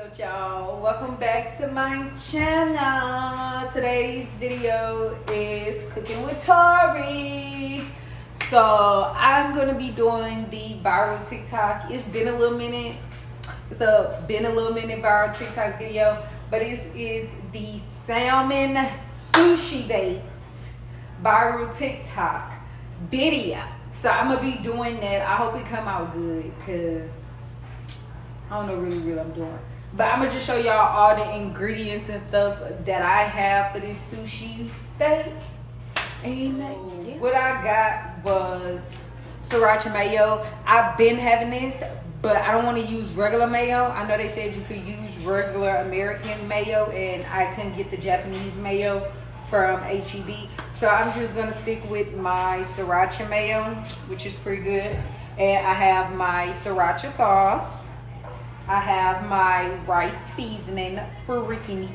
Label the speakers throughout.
Speaker 1: up, y'all? Welcome back to my channel. Today's video is cooking with Tori. So I'm gonna be doing the viral TikTok. It's been a little minute. Viral TikTok video, but it is the salmon sushi bait viral TikTok video. So I'm gonna be doing that. I hope it come out good, cause I don't know really what I'm doing. But I'm gonna just show y'all all the ingredients and stuff that I have for this sushi bake. And what I got was sriracha mayo. I've been having this, but I don't want to use regular mayo. I know they said you could use regular American mayo, and I couldn't get the Japanese mayo from HEB. So I'm just gonna stick with my sriracha mayo, which is pretty good. And I have my sriracha sauce. I have my rice seasoning for Ricky Meek.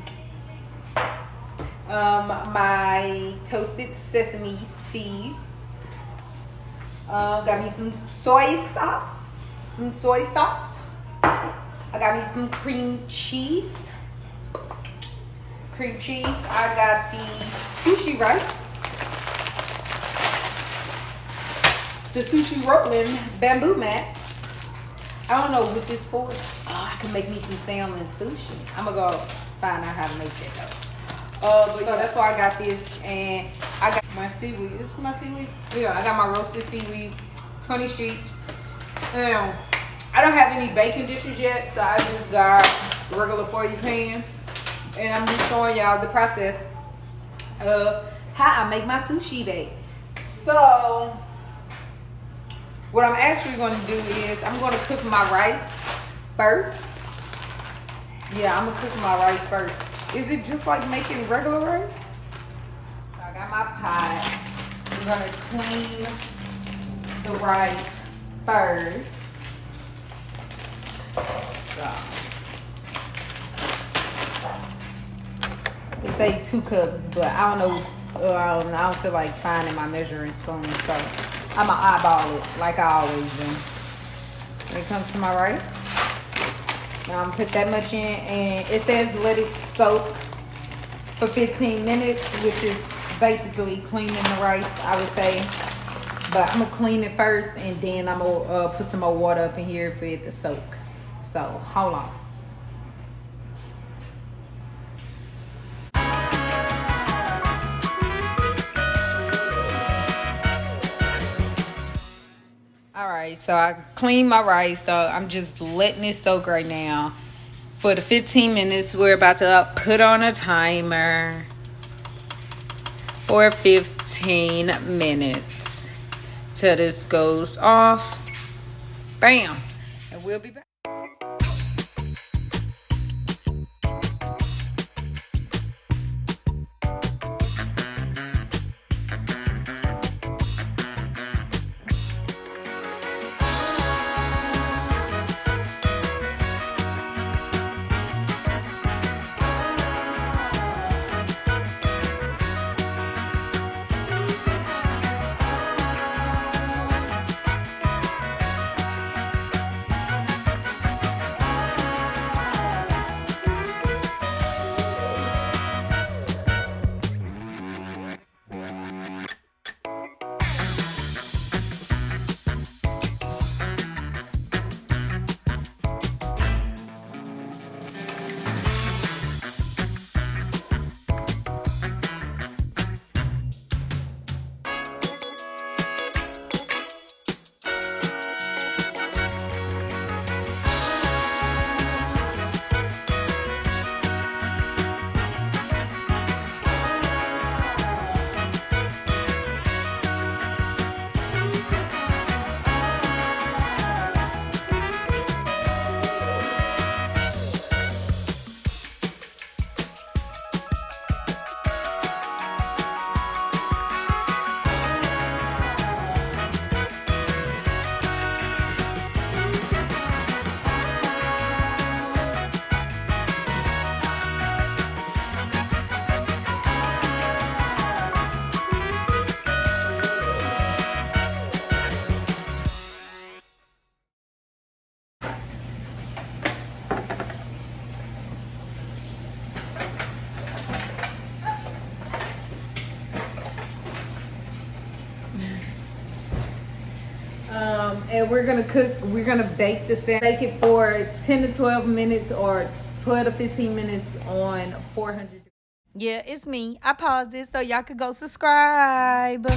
Speaker 1: My toasted sesame seeds. Got me some soy sauce. I got me some cream cheese. I got the sushi rice. The sushi rolling bamboo mat. I don't know what this for. Oh, I can make me some salmon sushi. I'm gonna go find out how to make that though. But that's why I got this, and I got my seaweed. Is my seaweed? Yeah, I got my roasted seaweed, 20 sheets. I don't have any baking dishes yet, so I just got a regular 40 pan, and I'm just showing y'all the process of how I make my sushi bake. So what I'm actually going to do is I'm going to cook my rice first. Yeah, I'm going to cook my rice first. Is it just like making regular rice? So I got my pot. I'm going to clean the rice first. So it say 2 cups, but I don't know. I don't feel like finding my measuring spoon, so I'm gonna eyeball it like I always do. When it comes to my rice, now I'm gonna put that much in, and it says let it soak for 15 minutes, which is basically cleaning the rice, I would say. But I'm gonna clean it first, and then I'm gonna put some more water up in here for it to soak. So hold on. Alright, so I cleaned my rice, so I'm just letting it soak right now. For the 15 minutes, we're about to put on a timer for 15 minutes till this goes off. Bam! And we'll be back. And we're gonna bake the salmon. Bake it for 10 to 12 minutes or 12 to 15 minutes on 400. Yeah, it's me. I paused this so y'all could go subscribe.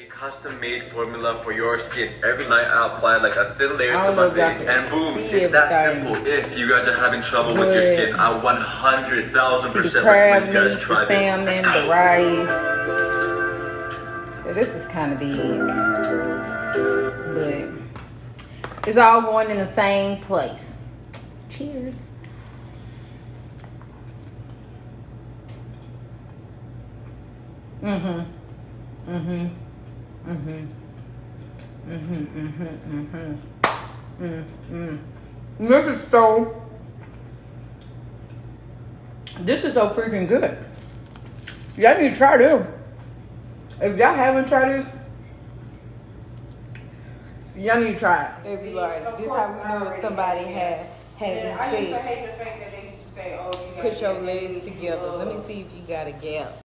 Speaker 2: Custom-made formula for your skin. Every night I apply like a thin layer to my face and boom, it's that simple. If you guys are having trouble with your skin, I 100,000% recommend you guys try this.
Speaker 1: Salmon, the rice. So this is kind of big, but it's all going in the same place. Cheers. This is so freaking good. Y'all need to try this. If y'all haven't tried this, y'all need to try it. They be like, this how we know if somebody haven't said,
Speaker 3: I used to hate the fact that they used to say, oh, you
Speaker 1: put your legs together. Let me see if you got a gap.